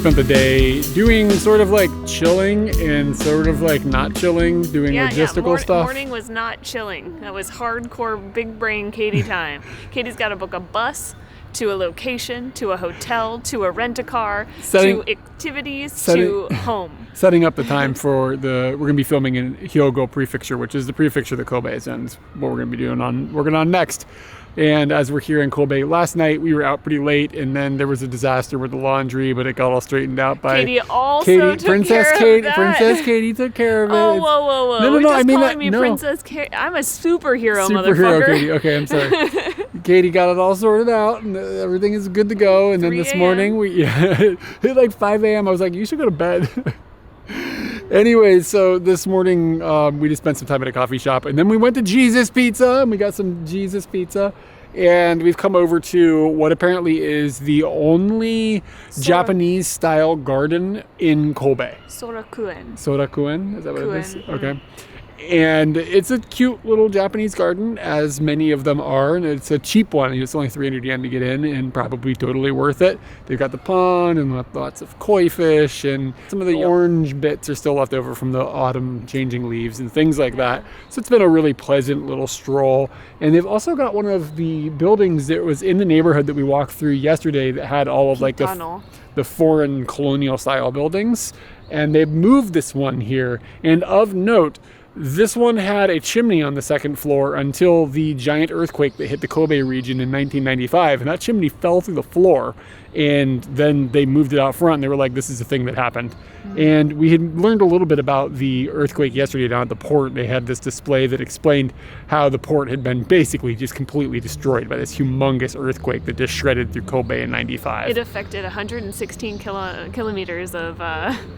spent the day doing sort of like chilling and sort of like not chilling, doing logistical stuff. Morning was not chilling. That was hardcore big brain Katie time. Katie's got to book a bus to a location, to a hotel, to a rent-a-car, to activities, to home. Setting up the time for we're going to be filming in Hyogo Prefecture, which is the prefecture that Kobe is in. It's what we're going to be working on next. And as we're here in Kobe, last night we were out pretty late, and then there was a disaster with the laundry, but it got all straightened out by Katie. Also took care of that. Princess Katie took care of it. Oh, whoa! No, I mean calling me Princess Katie. I'm a superhero, motherfucker. Superhero Katie. Okay, I'm sorry. Katie got it all sorted out, and everything is good to go. And then this morning we hit like 5 a.m. I was like, you should go to bed. Anyways, so this morning we just spent some time at a coffee shop, and then we went to Jesus Pizza, and we got some Jesus Pizza, and we've come over to what apparently is the only Japanese-style garden in Kobe. Sorakuen. Sorakuen? Is that what it is? Okay. And it's a cute little Japanese garden, as many of them are, and it's a cheap one. It's only 300 yen to get in, and probably totally worth it. They've got the pond and lots of koi fish, and some of the orange bits are still left over from the autumn changing leaves and things like that. So it's been a really pleasant little stroll. And they've also got one of the buildings that was in the neighborhood that we walked through yesterday that had all of like the foreign colonial style buildings. And they've moved this one here. And of note, this one had a chimney on the second floor until the giant earthquake that hit the Kobe region in 1995. And that chimney fell through the floor. And then they moved it out front, and they were like, this is the thing that happened. And we had learned a little bit about the earthquake yesterday down at the port. They had this display that explained how the port had been basically just completely destroyed by this humongous earthquake that just shredded through Kobe in 95. It affected 116 kilometers of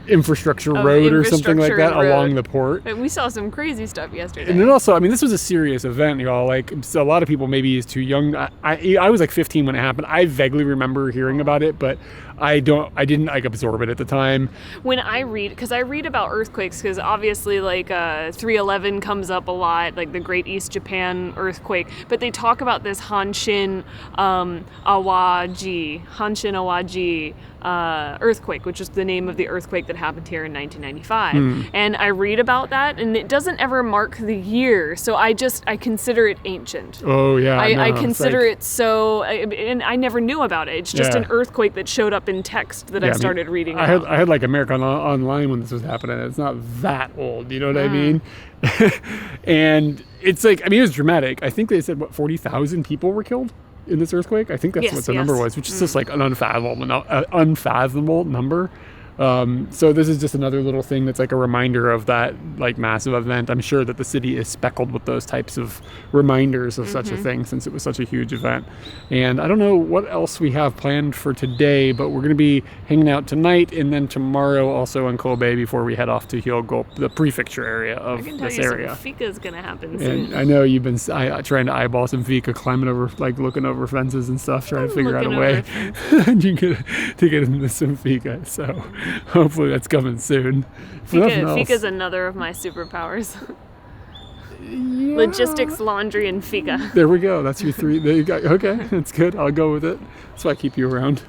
infrastructure road or something like that along the port. And we saw some crazy stuff yesterday. And then also, I mean, this was a serious event, y'all. Like, so a lot of people maybe is too young. I was like 15 when it happened. I vaguely remember hearing about it, but I didn't like absorb it at the time. When I read, because I read about earthquakes, because obviously like 3/11 comes up a lot, like the Great East Japan earthquake, but they talk about this Hanshin Awaji earthquake, which is the name of the earthquake that happened here in 1995. And I read about that, and it doesn't ever mark the year, so I consider it ancient. Oh yeah, I consider it so, and I never knew about it. It's just an earthquake that showed up in text that I started reading about. I had like American Online when this was happening. It's not that old, you know what I mean? And it's like, I mean, it was dramatic. I think they said, 40,000 people were killed in this earthquake? I think that's what the number was, which is just like an unfathomable number. So this is just another little thing that's like a reminder of that like massive event. I'm sure that the city is speckled with those types of reminders of such a thing, since it was such a huge event. And I don't know what else we have planned for today, but we're going to be hanging out tonight and then tomorrow also in Kobe before we head off to Hyogo, the prefecture area of this area. Some Fika is going to happen soon. And I know you've been trying to eyeball some Fika, climbing over, like looking over fences and stuff, trying to figure out a way to get into some Fika. So hopefully that's coming soon. Fika's another of my superpowers. Logistics, laundry, and Fika. There we go. That's your three. There you go. Okay, that's good. I'll go with it. That's why I keep you around.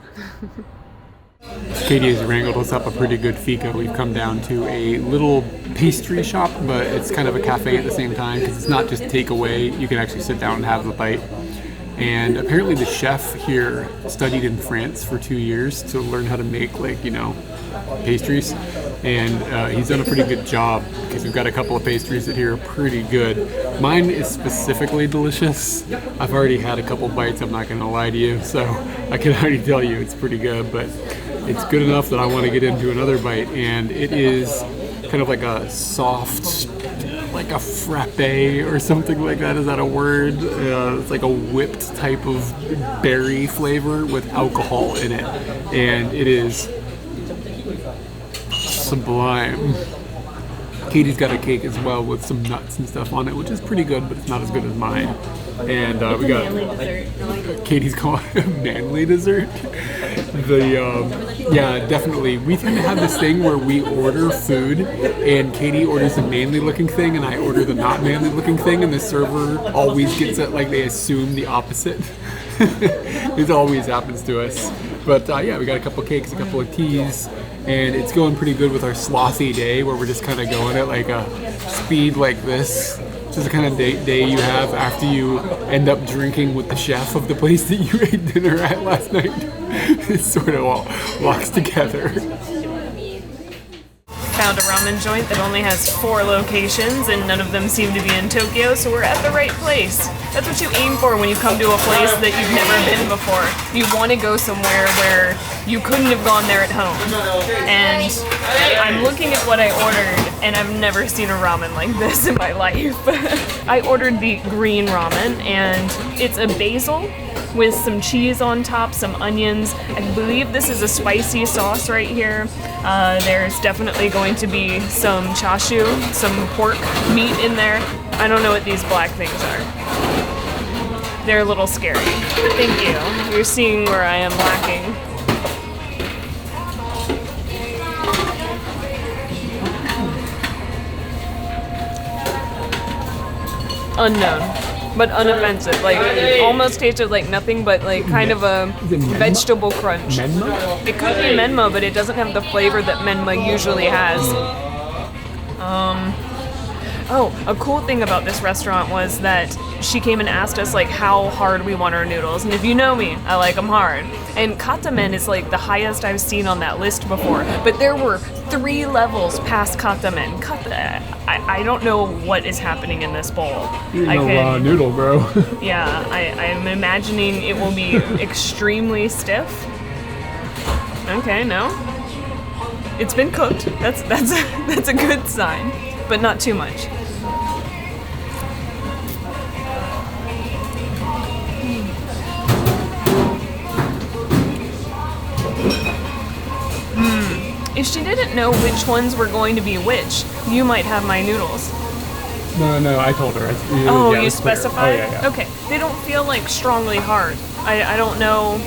Katie has wrangled us up a pretty good Fika. We've come down to a little pastry shop, but it's kind of a cafe at the same time because it's not just takeaway. You can actually sit down and have the bite. And apparently the chef here studied in France for 2 years to learn how to make, pastries. And he's done a pretty good job because we've got a couple of pastries that here are pretty good. Mine is specifically delicious. I've already had a couple bites, I'm not going to lie to you. So I can already tell you it's pretty good, but it's good enough that I want to get into another bite. And it is kind of like a soft, like a frappe or something like that. Is that a word? It's like a whipped type of berry flavor with alcohol in it. And it is sublime. Katie's got a cake as well with some nuts and stuff on it, which is pretty good, but it's not as good as mine. And we got Katie's calling it a manly dessert. Yeah, definitely. We tend to have this thing where we order food, and Katie orders the manly-looking thing, and I order the not manly-looking thing, and the server always gets it like they assume the opposite. It always happens to us. But yeah, we got a couple cakes, a couple of teas, and it's going pretty good with our slothy day where we're just kind of going at like a speed like this. This is the kind of day you have after you end up drinking with the chef of the place that you ate dinner at last night. It sort of all walks together. Found a ramen joint that only has 4 locations and none of them seem to be in Tokyo, so we're at the right place. That's what you aim for when you come to a place that you've never been before. You want to go somewhere where you couldn't have gone there at home. And I'm looking at what I ordered, and I've never seen a ramen like this in my life. I ordered the green ramen, and it's a basil with some cheese on top, some onions. I believe this is a spicy sauce right here. There's definitely going to be some chashu, some pork meat in there. I don't know what these black things are. They're a little scary. Thank you. You're seeing where I am lacking. Unknown, but unoffensive. Like, almost tasted like nothing but like kind of a vegetable crunch. Menma? It could be menma, but it doesn't have the flavor that menma usually has. Oh, a cool thing about this restaurant was that she came and asked us like how hard we want our noodles, and if you know me, I like them hard. And katamen is like the highest I've seen on that list before, but there were 3 levels past katamen. I don't know what is happening in this bowl. You're a raw noodle, bro. Yeah, I'm imagining it will be extremely stiff. Okay, no. It's been cooked. That's a good sign, but not too much. If she didn't know which ones were going to be which, you might have my noodles. No, I told her. You specified? Oh, yeah. Okay, they don't feel like strongly hard. I don't know.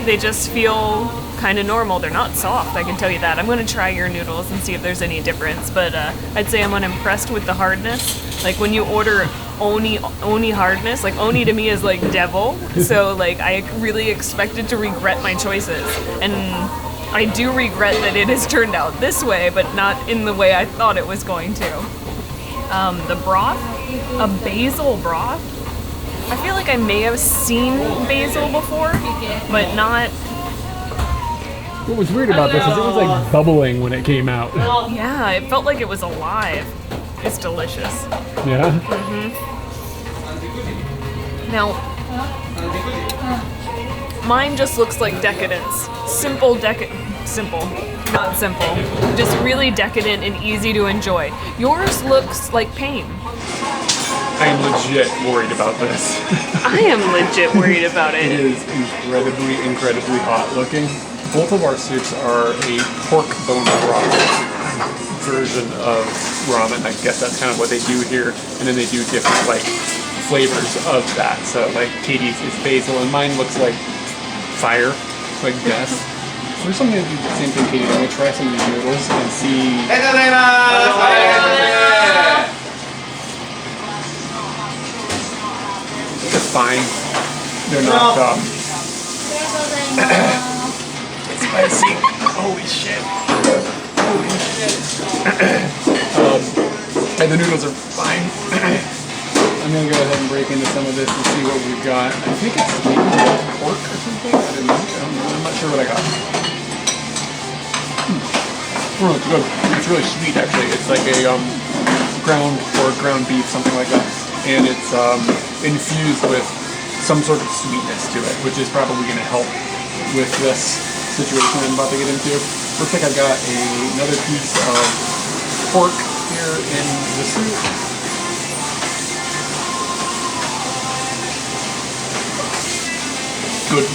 They just feel kind of normal. They're not soft, I can tell you that. I'm going to try your noodles and see if there's any difference, but I'd say I'm unimpressed with the hardness. Like when you order oni hardness, like oni to me is like devil, so like I really expected to regret my choices, and I do regret that it has turned out this way, but not in the way I thought it was going to. The broth, a basil broth. I feel like I may have seen basil before, but not. What was weird about this is it was like bubbling when it came out. Yeah, it felt like it was alive. It's delicious. Yeah? Now, mine just looks like decadence. Simple, not simple. Just really decadent and easy to enjoy. Yours looks like pain. I am legit worried about this. I am legit worried about it. It is incredibly hot looking. Both of our soups are a pork bone broth version of ramen. I guess that's kind of what they do here. And then they do different like flavors of that. So like Katie's is basil and mine looks like fire, like death. We're just gonna do the same thing, Katie. I'm gonna try some of these noodles and see. They're fine. They're not spicy. Holy shit. And the noodles are fine. I'm gonna go ahead and break into some of this and see what we've got. I think it's maybe pork or something. I don't know. I'm not sure what I got. Oh, it's good. It's really sweet, actually. It's like a ground pork, ground beef, something like that. And it's infused with some sort of sweetness to it, which is probably going to help with this situation I'm about to get into. Looks like I've got another piece of pork here in the soup. Good.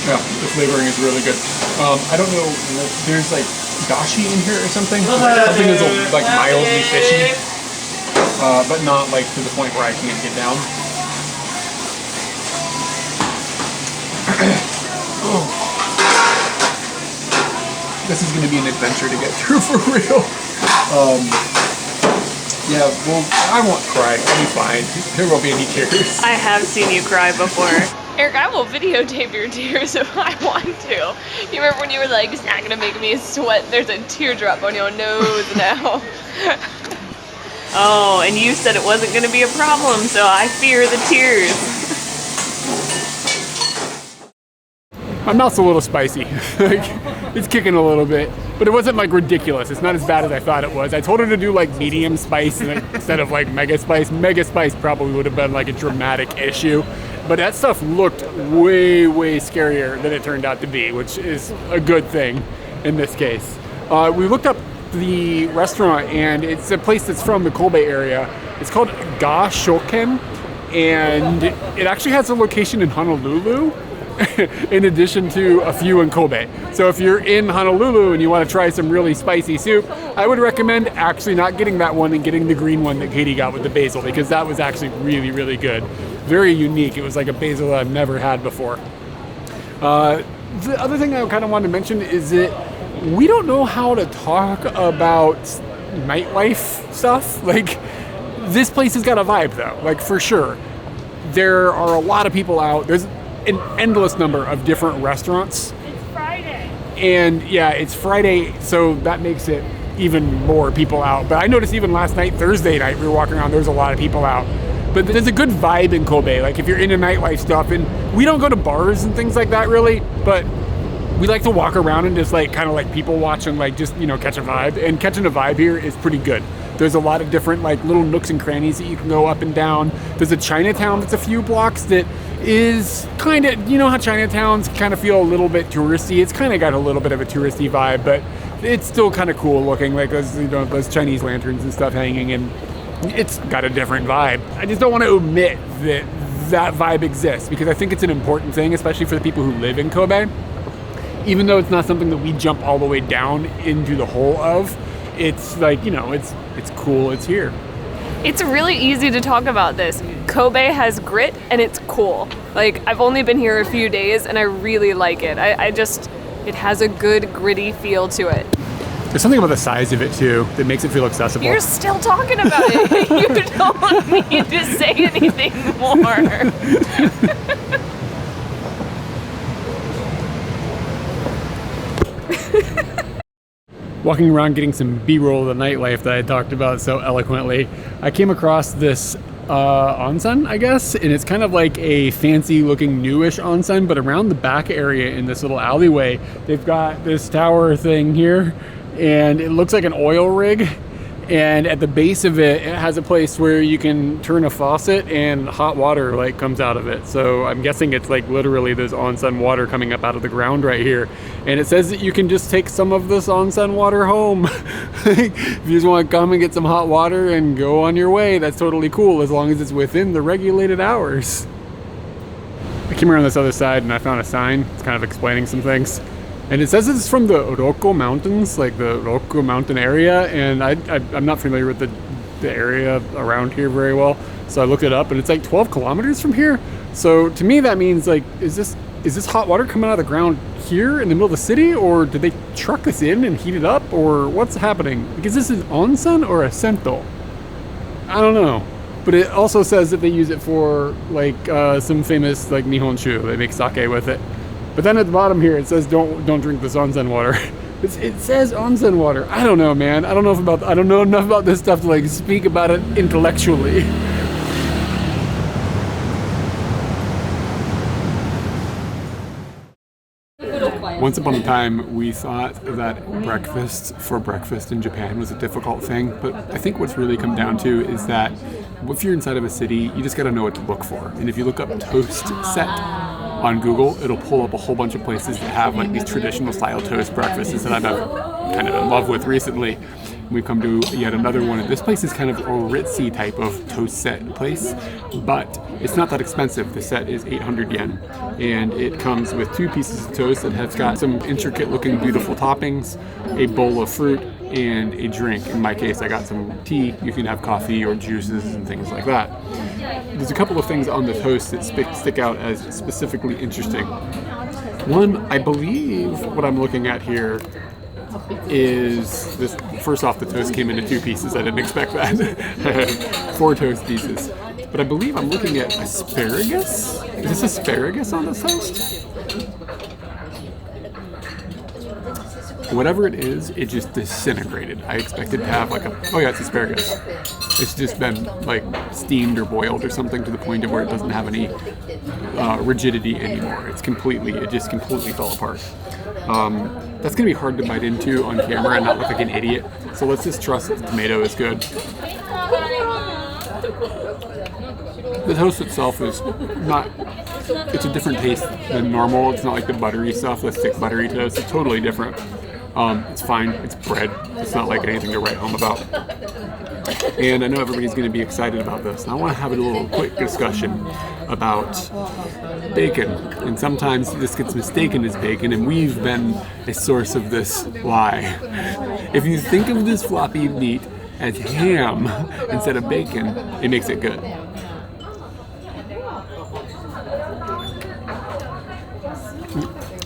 Yeah, the flavoring is really good. I don't know, there's like dashi in here or something. Something that's like mildly fishy, but not like to the point where I can't get down. Oh. This is going to be an adventure to get through for real. Yeah, well, I won't cry. I'll be fine. There won't be any tears. I have seen you cry before. Eric, I will videotape your tears if I want to. You remember when you were like, it's not gonna make me sweat, there's a teardrop on your nose now. Oh, and you said it wasn't gonna be a problem, so I fear the tears. My mouth's a little spicy. Like, it's kicking a little bit, but it wasn't like ridiculous. It's not as bad as I thought it was. I told her to do like medium spice instead of like mega spice. Mega spice probably would have been like a dramatic issue. But that stuff looked way, way scarier than it turned out to be, which is a good thing in this case. We looked up the restaurant, and it's a place that's from the Kobe area. It's called Ga Shoken, and it actually has a location in Honolulu in addition to a few in Kobe. So if you're in Honolulu and you want to try some really spicy soup, I would recommend actually not getting that one and getting the green one that Katie got with the basil, because that was actually really, really good. Very unique. It was like a basil that I've never had before. The other thing I kind of wanted to mention is that we don't know how to talk about nightlife stuff. Like, this place has got a vibe though, like for sure. There are a lot of people out. There's an endless number of different restaurants. It's Friday. And yeah, it's Friday, so that makes it even more people out. But I noticed even last night, Thursday night, we were walking around, there was a lot of people out. But there's a good vibe in Kobe, like if you're into nightlife stuff. And we don't go to bars and things like that really, but we like to walk around and just like kind of like people watch and like just, you know, catch a vibe. And catching a vibe here is pretty good. There's a lot of different like little nooks and crannies that you can go up and down. There's a Chinatown that's a few blocks that is kind of, you know how Chinatowns kind of feel a little bit touristy. It's kind of got a little bit of a touristy vibe, but it's still kind of cool looking, like those, you know, those Chinese lanterns and stuff hanging, and it's got a different vibe. I just don't want to omit that that vibe exists, because I think it's an important thing, especially for the people who live in Kobe. Even though it's not something that we jump all the way down into the hole of, it's like, you know, it's cool, it's here. It's really easy to talk about this. Kobe has grit and it's cool. Like, I've only been here a few days and I really like it. It has a good gritty feel to it. There's something about the size of it too that makes it feel accessible. You're still talking about it. You don't need to say anything more. Walking around getting some B-roll of the nightlife that I talked about so eloquently, I came across this onsen, I guess, and it's kind of like a fancy looking newish onsen, but around the back area in this little alleyway, they've got this tower thing here, and it looks like an oil rig, and at the base of it, it has a place where you can turn a faucet and hot water like comes out of it. So I'm guessing it's like literally this onsen water coming up out of the ground right here. And it says that you can just take some of this onsen water home. If you just want to come and get some hot water and go on your way, that's totally cool, as long as it's within the regulated hours. I came around this other side and I found a sign. It's kind of explaining some things. And it says it's from the Hyogo Mountains, like the Hyogo Mountain area, and I'm not familiar with the area around here very well, so I looked it up, and it's like 12 kilometers from here. So to me that means, like, is this hot water coming out of the ground here in the middle of the city, or did they truck this in and heat it up, or what's happening? Because this is onsen or a sento? I don't know. But it also says that they use it for like some famous like Nihonshu. They make sake with it. But then at the bottom here, it says don't drink this onsen water. It says onsen water. I don't know, man. I don't know enough about this stuff to like speak about it intellectually. Once upon a time, we thought that breakfast in Japan was a difficult thing, but I think what's really come down to is that if you're inside of a city, you just gotta know what to look for. And if you look up toast set on Google, it'll pull up a whole bunch of places that have like these traditional style toast breakfasts that I've kind of in love with recently. We've come to yet another one. This place is kind of a ritzy type of toast set place, but it's not that expensive. The set is 800 yen, and it comes with 2 pieces of toast that has got some intricate looking beautiful toppings, a bowl of fruit, and a drink. In my case, I got some tea. You can have coffee or juices and things like that. There's a couple of things on the toast that stick out as specifically interesting. One, I believe what I'm looking at here is this. First off, the toast came into 2 pieces. I didn't expect that. 4 toast pieces. but I believe I'm looking at asparagus. Is this asparagus on this toast? Whatever it is, it just disintegrated. I expected to have like oh yeah, it's asparagus. It's just been like steamed or boiled or something to the point of where it doesn't have any rigidity anymore. It just completely fell apart. That's gonna be hard to bite into on camera and not look like an idiot. So let's just trust that the tomato is good. The toast itself is not, it's a different taste than normal. It's not like the buttery stuff, the thick buttery toast. It's totally different. It's fine, it's bread. It's not like anything to write home about. And I know everybody's going to be excited about this. And I want to have a little quick discussion about bacon. And sometimes this gets mistaken as bacon, and we've been a source of this lie. If you think of this floppy meat as ham instead of bacon, it makes it good.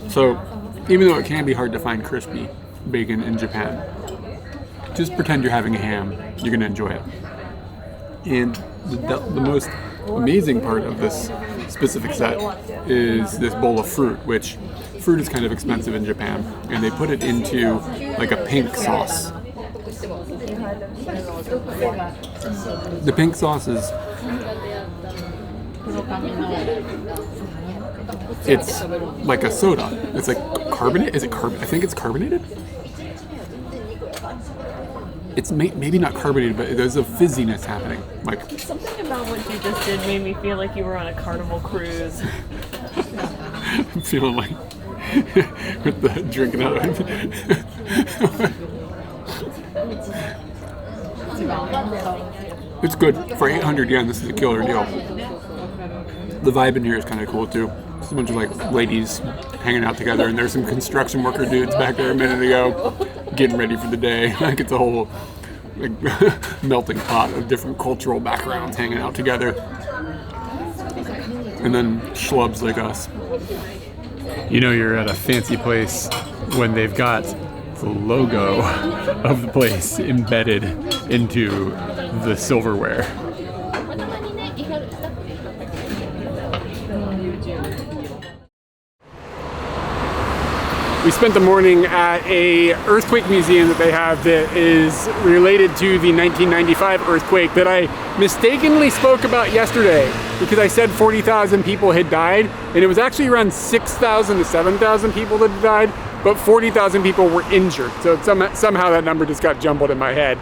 So, even though it can be hard to find crispy bacon in Japan, just pretend you're having a ham. You're going to enjoy it. And the most amazing part of this specific set is this bowl of fruit, which fruit is kind of expensive in Japan, and they put it into like a pink sauce. The pink sauce is, it's like a soda. It's like carbonate. Is it carbon? I think it's carbonated. It's maybe not carbonated, but there's a fizziness happening. Like something about what you just did made me feel like you were on a Carnival cruise. I'm feeling like with the drinking out of it. It's good for 800 yen. This is a killer deal. The vibe in here is kind of cool too. There's a bunch of like ladies hanging out together, and there's some construction worker dudes back there a minute ago getting ready for the day. Like it's a whole like melting pot of different cultural backgrounds hanging out together. And then schlubs like us. You know you're at a fancy place when they've got the logo of the place embedded into the silverware. We spent the morning at a earthquake museum that they have that is related to the 1995 earthquake that I mistakenly spoke about yesterday because I said 40,000 people had died, and it was actually around 6,000 to 7,000 people that had died, but 40,000 people were injured. So somehow that number just got jumbled in my head.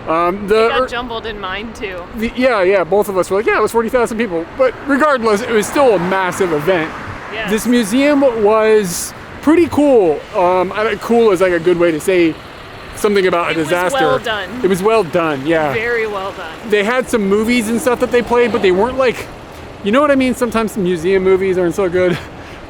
It got jumbled in mine too. Yeah, both of us were like, yeah, it was 40,000 people. But regardless, it was still a massive event. Yes. This museum was pretty cool. Cool is like a good way to say something about a disaster. It was well done. It was well done, yeah. Very well done. They had some movies and stuff that they played, but they weren't like, you know what I mean? Sometimes museum movies aren't so good.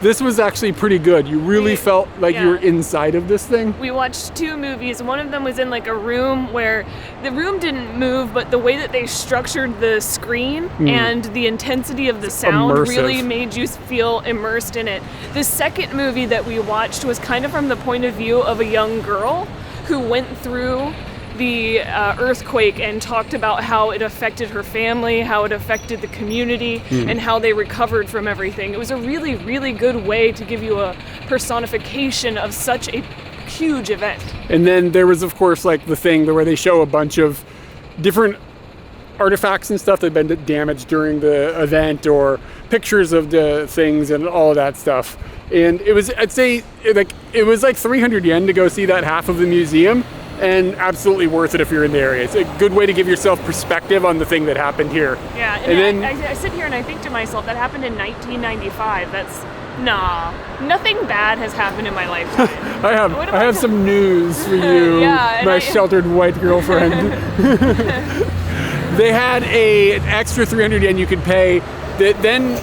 This was actually pretty good. You really felt like you were inside of this thing. We watched two movies. One of them was in like a room where the room didn't move, but the way that they structured the screen and the intensity of the sound really made you feel immersed in it. The second movie that we watched was kind of from the point of view of a young girl who went through the earthquake and talked about how it affected her family, how it affected the community, and how they recovered from everything. It was a really, really good way to give you a personification of such a huge event. And then there was, of course, like the thing where they show a bunch of different artifacts and stuff that had been damaged during the event, or pictures of the things and all of that stuff. And it was, I'd say, it was like 300 yen to go see that half of the museum. And absolutely worth it if you're in the area. It's a good way to give yourself perspective on the thing that happened here. Yeah, and then I sit here and I think to myself, that happened in 1995. Nothing bad has happened in my lifetime. I have some news for you, my sheltered white girlfriend. They had an extra 300 yen you could pay that then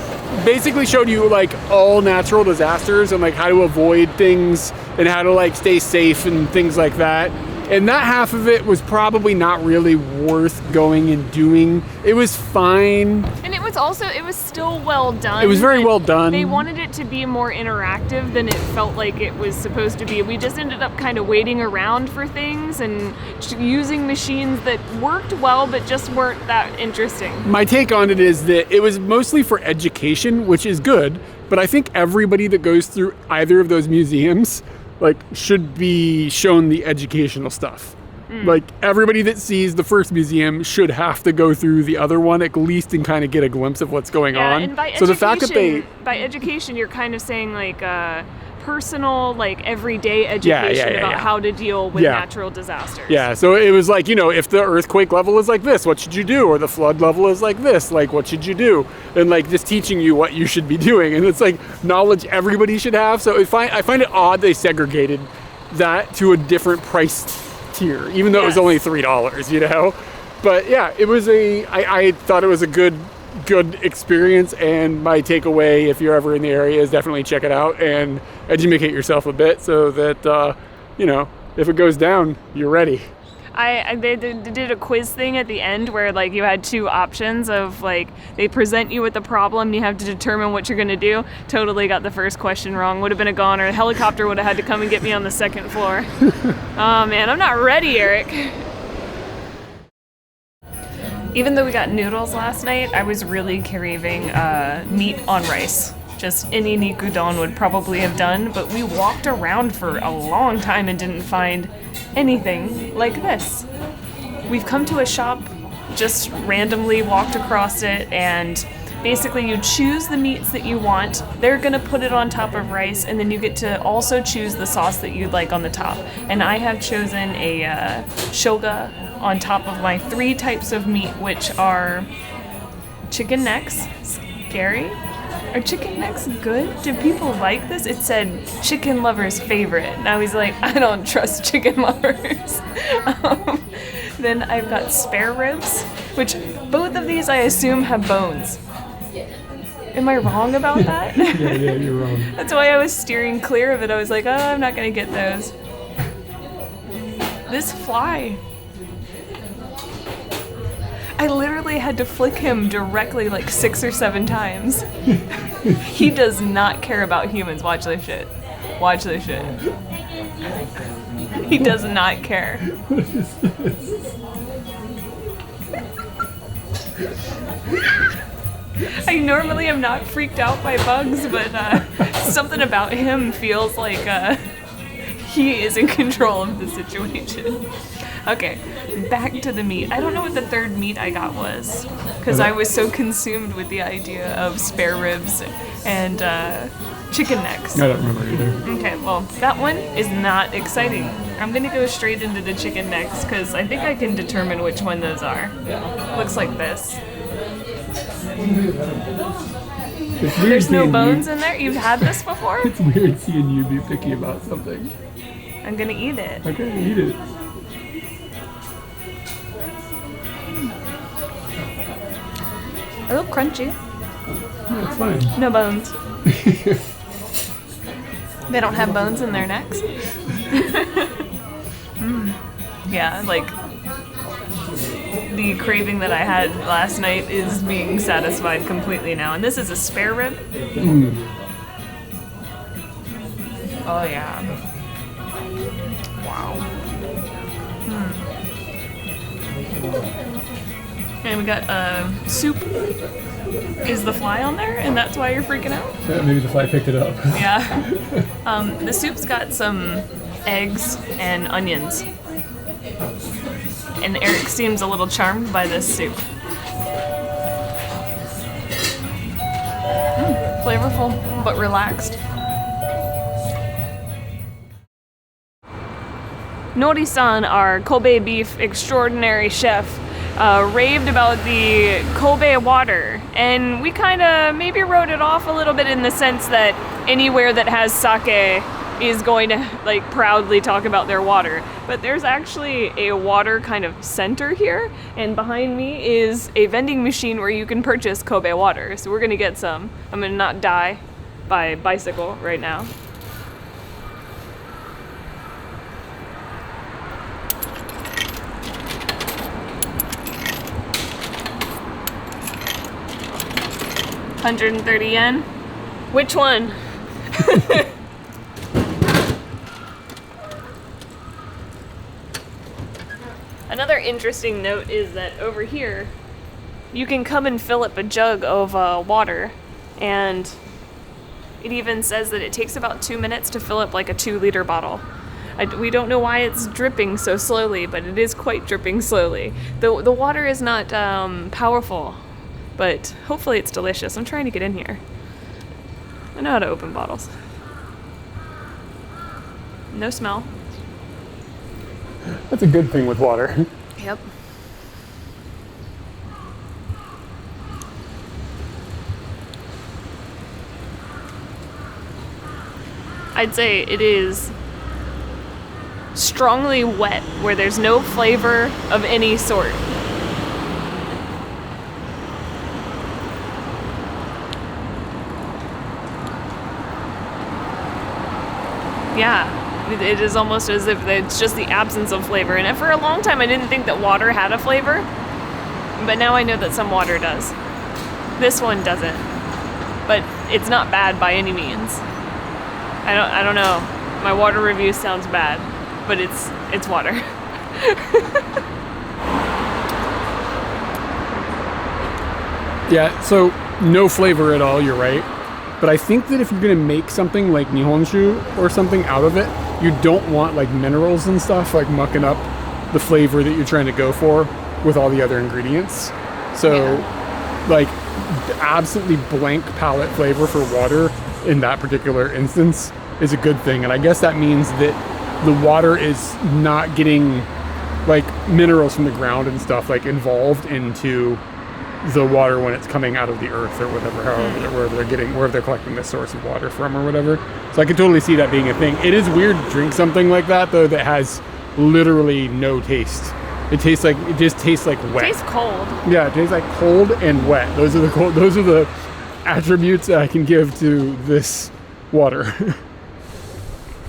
basically showed you like all natural disasters and like how to avoid things and how to like stay safe and things like that. And that half of it was probably not really worth going and doing. It was fine. And it was also, it was still well done. It was very well done. They wanted it to be more interactive than it felt like it was supposed to be. We just ended up kind of waiting around for things and using machines that worked well but just weren't that interesting. My take on it is that it was mostly for education, which is good, but I think everybody that goes through either of those museums like should be shown the educational stuff. Like everybody that sees the first museum should have to go through the other one at least and kind of get a glimpse of what's going on. And by so the fact that by education, you're kind of saying like personal, like everyday education about how to deal with natural disasters. Yeah, so it was like, you know, if the earthquake level is like this, what should you do? Or the flood level is like this, like what should you do? And like just teaching you what you should be doing. And it's like knowledge everybody should have. So I find it odd they segregated that to a different price tier, even though it was only $3, you know? But yeah, it was I thought it was a good experience, and my takeaway, if you're ever in the area, is definitely check it out and educate yourself a bit so that, you know, if it goes down, you're ready. They did a quiz thing at the end where like you had two options of like they present you with a problem, you have to determine what you're gonna do. Totally got the first question wrong. Would have been a goner. The helicopter would have had to come and get me on the second floor. Oh man, I'm not ready, Eric. Even though we got noodles last night, I was really craving meat on rice. Just any nikudon would probably have done, but we walked around for a long time and didn't find anything like this. We've come to a shop, just randomly walked across it, and basically you choose the meats that you want. They're gonna put it on top of rice, and then you get to also choose the sauce that you'd like on the top. And I have chosen a shoga on top of my 3 types of meat, which are chicken necks. Scary. Are chicken necks good? Do people like this? It said chicken lover's favorite. Now he's like, I don't trust chicken lovers. Then I've got spare ribs, which both of these I assume have bones. Am I wrong about that? Yeah, you're wrong. That's why I was steering clear of it. I was like, oh, I'm not gonna get those. This fly. I literally had to flick him directly like 6 or 7 times. He does not care about humans. Watch this shit. Watch this shit. He does not care. What is this? I normally am not freaked out by bugs, but something about him feels like he is in control of the situation. Okay, back to the meat. I don't know what the third meat I got was, because I was so consumed with the idea of spare ribs and chicken necks. I don't remember either. Okay, well, that one is not exciting. I'm gonna go straight into the chicken necks, because I think I can determine which one those are. Looks like this. There's no bones in there? You've had this before? It's weird seeing you be picky about something. I'm gonna eat it. Okay, eat it. A little crunchy. Yeah, it's fine. No bones. They don't have bones in their necks? Yeah, like the craving that I had last night is being satisfied completely now. And this is a spare rib. Oh yeah. Wow. And we got soup. Is the fly on there, and that's why you're freaking out? Yeah, maybe the fly picked it up. Yeah. The soup's got some eggs and onions. And Eric seems a little charmed by this soup. Flavorful, but relaxed. Nori-san, our Kobe beef extraordinary chef, raved about the Kobe water, and we kind of maybe wrote it off a little bit in the sense that anywhere that has sake is going to like proudly talk about their water. But there's actually a water kind of center here, and behind me is a vending machine where you can purchase Kobe water. So we're gonna get some. I'm gonna not die by bicycle right now. 130 yen. Which one? Another interesting note is that over here, you can come and fill up a jug of water, and it even says that it takes about 2 minutes to fill up like a 2-liter bottle. We don't know why it's dripping so slowly, but it is quite dripping slowly. The water is not powerful, but hopefully it's delicious. I'm trying to get in here. I know how to open bottles. No smell. That's a good thing with water. Yep. I'd say it is strongly wet where there's no flavor of any sort. Yeah. It is almost as if it's just the absence of flavor. And for a long time, I didn't think that water had a flavor. But now I know that some water does. This one doesn't. But it's not bad by any means. I don't know. My water review sounds bad. But it's water. Yeah, so no flavor at all, you're right. But I think that if you're gonna make something like Nihonshu or something out of it, you don't want like minerals and stuff like mucking up the flavor that you're trying to go for with all the other ingredients. So like absolutely blank palate flavor for water in that particular instance is a good thing. And I guess that means that the water is not getting like minerals from the ground and stuff like involved into the water when it's coming out of the earth or whatever, wherever they're collecting the source of water from or whatever. So I can totally see that being a thing. It is weird to drink something like that though that has literally no taste. It just tastes like wet. It tastes cold. Yeah, it tastes like cold and wet. Those are the attributes that I can give to this water.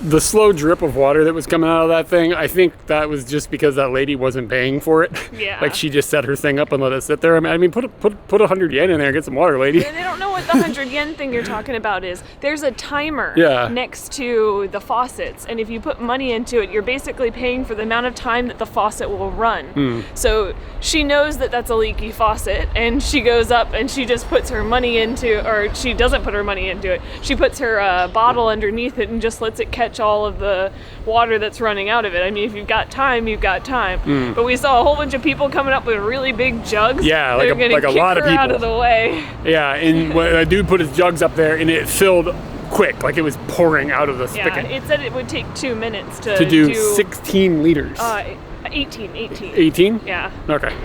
The slow drip of water that was coming out of that thing, I think that was just because that lady wasn't paying for it. Yeah. Like she just set her thing up and let it sit there. I mean, put 100 yen in there and get some water, lady. They don't know what the 100 yen thing you're talking about is. There's a timer next to the faucets, and if you put money into it, you're basically paying for the amount of time that the faucet will run. So she knows that that's a leaky faucet, and she goes up and she just puts her money into, or she doesn't put her money into it. She puts her bottle underneath it and just lets it catch all of the water that's running out of it. I mean, if you've got time, you've got time. But we saw a whole bunch of people coming up with really big jugs. Yeah, like a lot of people out of the way. Yeah, and a dude put his jugs up there and it filled quick, like it was pouring out of the spigot. Yeah, it said it would take 2 minutes to do 16 liters. 18. 18? Yeah. Okay.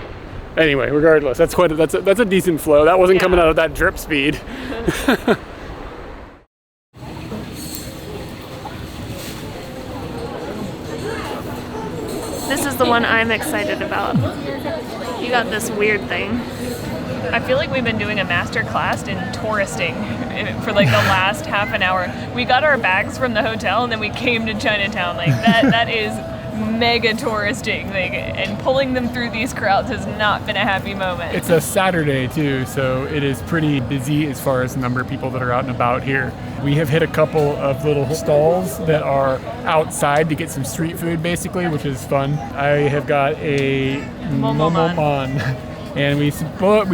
Anyway, regardless, that's a decent flow. That wasn't coming out of that drip speed. This is the one I'm excited about. You got this weird thing. I feel like we've been doing a master class in touristing for like the last half an hour. We got our bags from the hotel and then we came to Chinatown. Like that is mega touristing. Like, and pulling them through these crowds has not been a happy moment. It's a Saturday too, so it is pretty busy as far as the number of people that are out and about here. We have hit a couple of little stalls that are outside to get some street food basically, which is fun. I have got a momomon. And we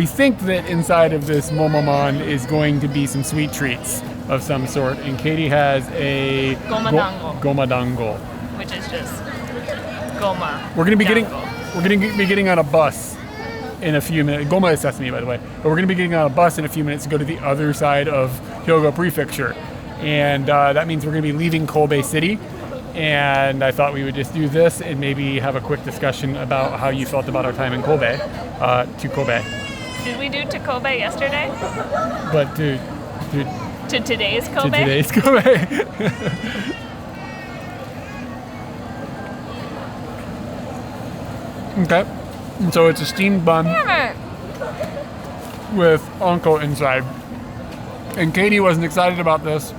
think that inside of this momomon is going to be some sweet treats of some sort. And Katie has a gomadango, which is just goma. We're going to be getting on a bus in a few minutes. Goma is sesame, by the way. But we're going to be getting on a bus in a few minutes to go to the other side of Hyogo Prefecture. And that means we're going to be leaving Kobe City. And I thought we would just do this and maybe have a quick discussion about how you felt about our time in Kobe, to Kobe. Did we do to Kobe yesterday? But to today's Kobe? To today's Kobe. Okay. And so it's a steamed bun with onko inside. And Katie wasn't excited about this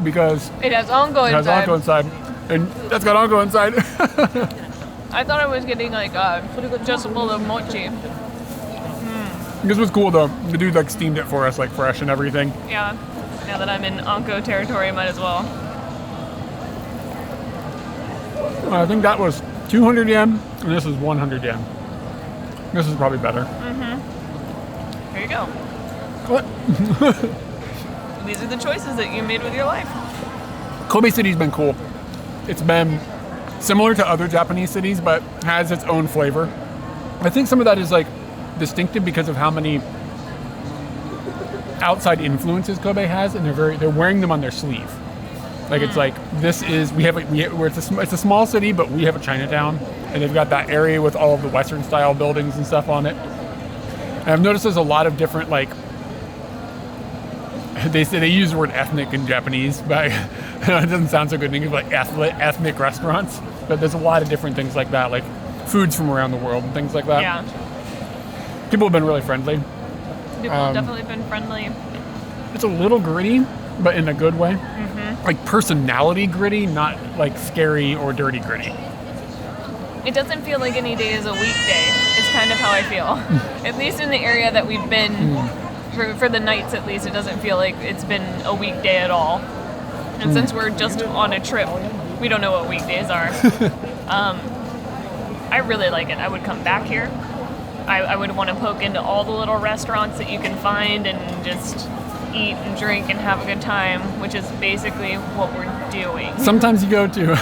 because it has onko inside. And that's got onko inside. I thought I was getting like just full of mochi. This was cool though. The dude like steamed it for us, like fresh and everything. Yeah. Now that I'm in Anko territory, might as well. I think that was 200 yen, and this is 100 yen. This is probably better. Here you go. What? These are the choices that you made with your life. Kobe City's been cool. It's been similar to other Japanese cities, but has its own flavor. I think some of that is like distinctive because of how many outside influences Kobe has, and they're wearing them on their sleeve. Like it's like it's a small city, but we have a Chinatown, and they've got that area with all of the Western style buildings and stuff on it. And I've noticed there's a lot of different like they use the word ethnic in Japanese, but it doesn't sound so good in English, like ethnic restaurants. But there's a lot of different things like that, like foods from around the world and things like that. Yeah. People have been really friendly. People have definitely been friendly. It's a little gritty, but in a good way. Like personality gritty, not like scary or dirty gritty. It doesn't feel like any day is a weekday. It's kind of how I feel. At least in the area that we've been, for the nights at least, it doesn't feel like it's been a weekday at all. And since we're just on a trip, we don't know what weekdays are. I really like it. I would come back here. I would want to poke into all the little restaurants that you can find and just eat and drink and have a good time, which is basically what we're doing. Sometimes you go to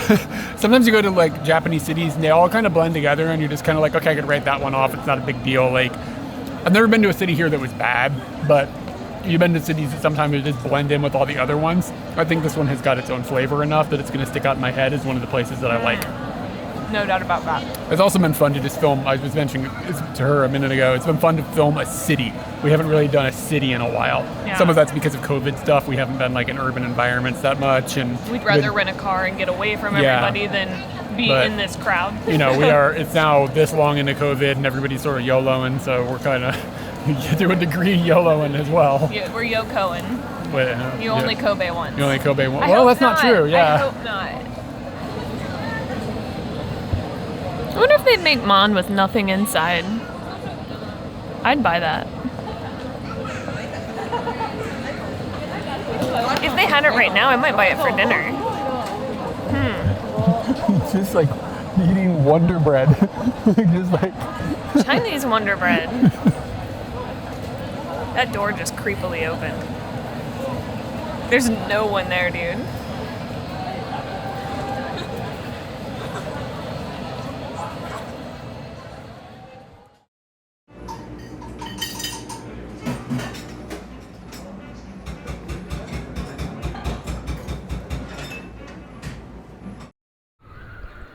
like Japanese cities and they all kind of blend together, and you're just kind of like, okay, I could write that one off. It's not a big deal. Like, I've never been to a city here that was bad, but you've been to cities that sometimes they just blend in with all the other ones. I think this one has got its own flavor enough that it's going to stick out in my head as one of the places that I like. No doubt about that. It's also been fun to just film. I was mentioning to her a minute ago, it's been fun to film a city. We haven't really done a city in a while. Yeah. Some of that's because of COVID stuff. We haven't done like in urban environments that much. And we'd rather rent a car and get away from everybody than be in this crowd. You know, it's now this long into COVID and everybody's sort of YOLOing, so we're kind of, to a degree, YOLOing as well. Yeah, we're Yokoing. You only Kobe once. You only Kobe once. Well, that's not true, yeah. I hope not. I wonder if they'd make mon with nothing inside. I'd buy that. If they had it right now, I might buy it for dinner. Just like eating Wonder Bread. Just like Chinese Wonder Bread. That door just creepily opened. There's no one there, dude.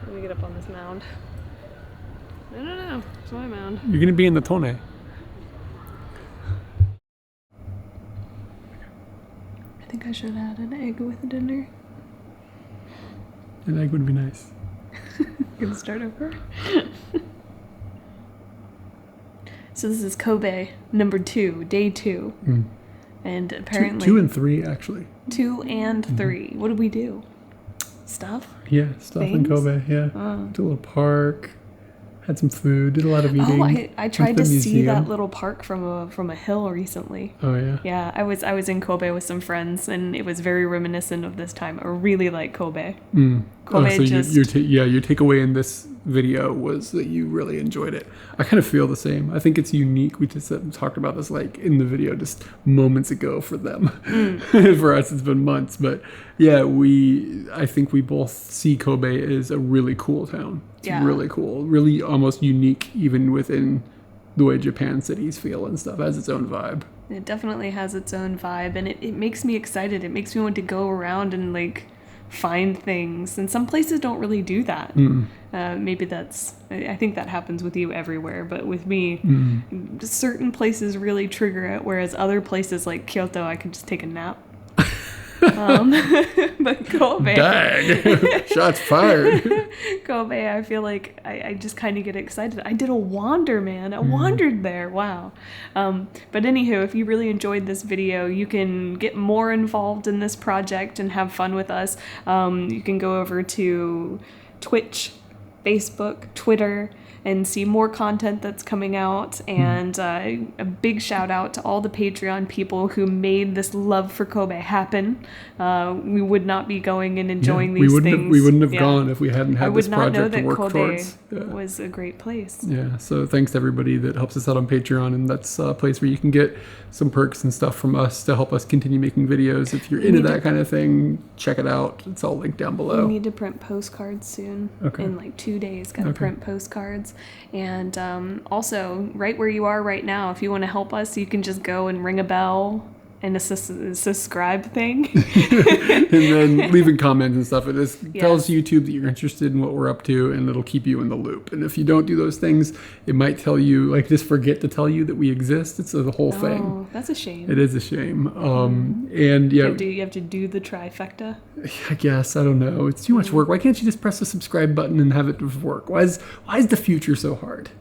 Let me get up on this mound. No. It's my mound. You're gonna be in the Tone. I think I should add an egg with dinner. An egg would be nice. Gonna start over. So this is Kobe number 2, day 2. And apparently 2 and 3 actually. 2 and 3. What did we do? Stuff? Yeah, stuff in Kobe. Yeah, did a little park, had some food, did a lot of eating. Oh, I tried to see that little park from a hill recently. Oh yeah. Yeah, I was in Kobe with some friends, and it was very reminiscent of this time. I really like Kobe. Kobe so your takeaway in this video was that you really enjoyed it. I kind of feel the same. I think it's unique. We just talked about this like in the video just moments ago for them. For us, it's been months, but yeah, I think we both see Kobe as a really cool town. It's really cool, really almost unique, even within the way Japan cities feel and stuff. It has its own vibe. It definitely has its own vibe, and it makes me excited. It makes me want to go around and like find things, and some places don't really do that. Maybe I think that happens with you everywhere, but with me, certain places really trigger it, whereas other places like Kyoto, I could just take a nap. But Kobe, dang, shots fired. Kobe, I feel like I just kind of get excited. I did a wander, man. I wandered there. Wow. But anywho, if you really enjoyed this video, you can get more involved in this project and have fun with us. You can go over to Twitch, Facebook, Twitter, and see more content that's coming out. And a big shout out to all the Patreon people who made this love for Kobe happen. We would not be going and enjoying these things. We wouldn't have gone if we hadn't had this project to work I would not know that Kobe towards. was a great place. Yeah, so thanks to everybody that helps us out on Patreon, and that's a place where you can get some perks and stuff from us to help us continue making videos. If you're into that kind of thing, check it out. It's all linked down below. We need to print postcards soon. In like 2 days, gotta print postcards. And also, right where you are right now, if you want to help us, you can just go and ring a bell and a subscribe thing. And then leaving comments and stuff. It just tells YouTube that you're interested in what we're up to, and it'll keep you in the loop. And if you don't do those things, it might tell you, like, just forget to tell you that we exist. It's the whole thing. Oh, that's a shame. It is a shame. And yeah, you have to do the trifecta. I guess, I don't know. It's too much work. Why can't you just press the subscribe button and have it work? Why is the future so hard?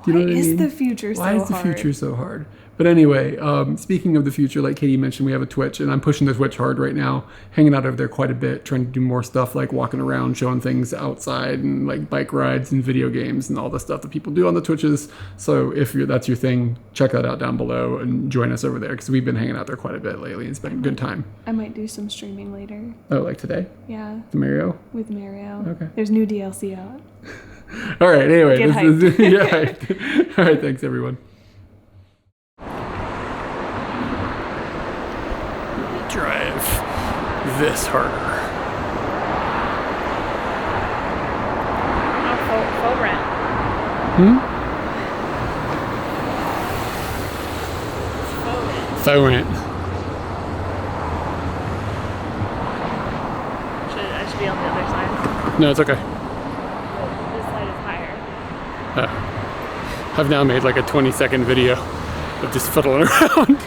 Do you know what I mean? The future so hard? Why is the future so hard? But anyway, speaking of the future, like Katie mentioned, we have a Twitch, and I'm pushing the Twitch hard right now, hanging out over there quite a bit, trying to do more stuff like walking around, showing things outside, and like bike rides and video games and all the stuff that people do on the Twitches. So if that's your thing, check that out down below and join us over there, because we've been hanging out there quite a bit lately. It's been a good time. I might do some streaming later. Oh, like today? Yeah. With Mario? With Mario. Okay. There's new DLC out. All right, anyway. Get hyped. All right, thanks everyone. Drive this harder. Oh, faux rent. Faux rent. I should be on the other side. No, it's okay. This side is higher. I've now made like a 20-second video of just fiddling around.